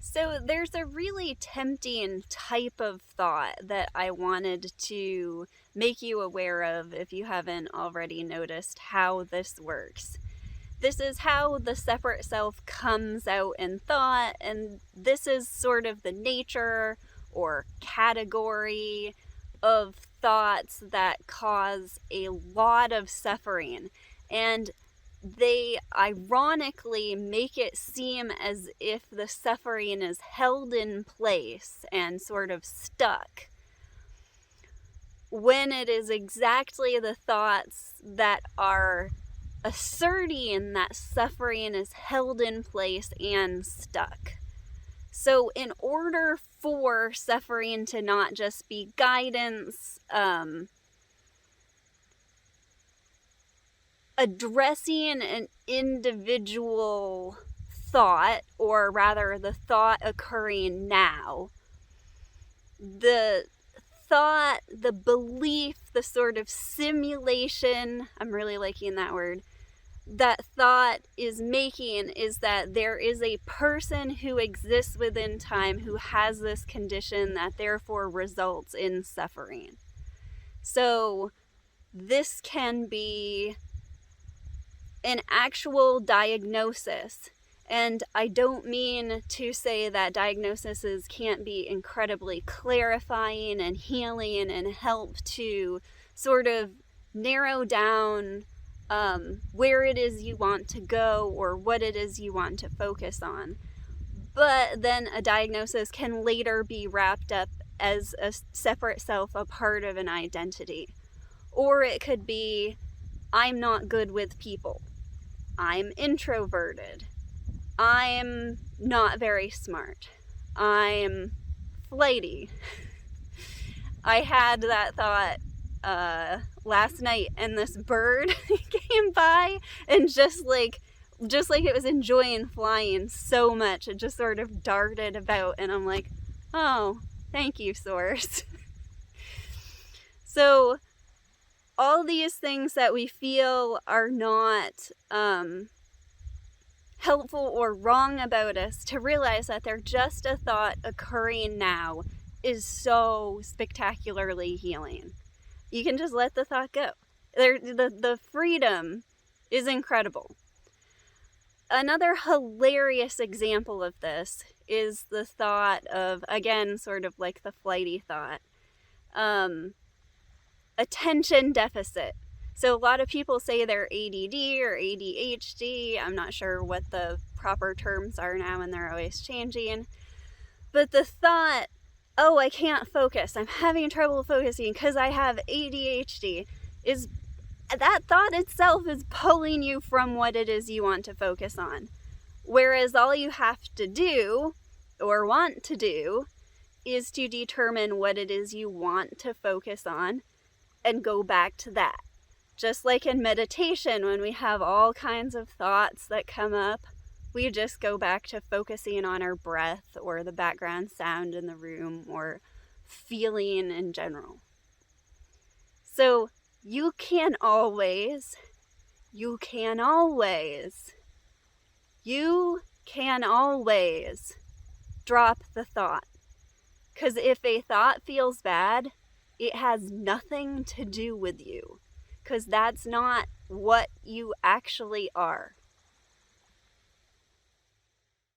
So there's a really tempting type of thought that I wanted to make you aware of if you haven't already noticed how this works. This is how the separate self comes out in thought, and this is sort of the nature or category of thoughts that cause a lot of suffering. And they ironically make it seem as if the suffering is held in place and sort of stuck, when it is exactly the thoughts that are asserting that suffering is held in place and stuck. So in order for suffering to not just be guidance, addressing an individual thought, or rather the thought occurring now, the thought, the belief, the sort of simulation, I'm really liking that word, that thought is making is that there is a person who exists within time who has this condition that therefore results in suffering. So this can be an actual diagnosis. And I don't mean to say that diagnoses can't be incredibly clarifying and healing and help to sort of narrow down where it is you want to go or what it is you want to focus on. But then a diagnosis can later be wrapped up as a separate self, a part of an identity. Or it could be, I'm not good with people. I'm introverted. I'm not very smart. I'm flighty. I had that thought last night, and this bird came by and just like it was enjoying flying so much, it just sort of darted about, and I'm like, oh, thank you, source. So all these things that we feel are not helpful or wrong about us, to realize that they're just a thought occurring now is so spectacularly healing. You can just let the thought go. The freedom is incredible. Another hilarious example of this is the thought of, again, sort of like the flighty thought, attention deficit. So a lot of people say they're ADD or ADHD. I'm not sure what the proper terms are now, and they're always changing. But the thought, oh, I can't focus, I'm having trouble focusing because I have ADHD, is that thought itself is pulling you from what it is you want to focus on. Whereas all you have to do, or want to do, is to determine what it is you want to focus on and go back to that. Just like in meditation, when we have all kinds of thoughts that come up, we just go back to focusing on our breath or the background sound in the room or feeling in general. So you can always drop the thought. Because if a thought feels bad, it has nothing to do with you. Because that's not what you actually are.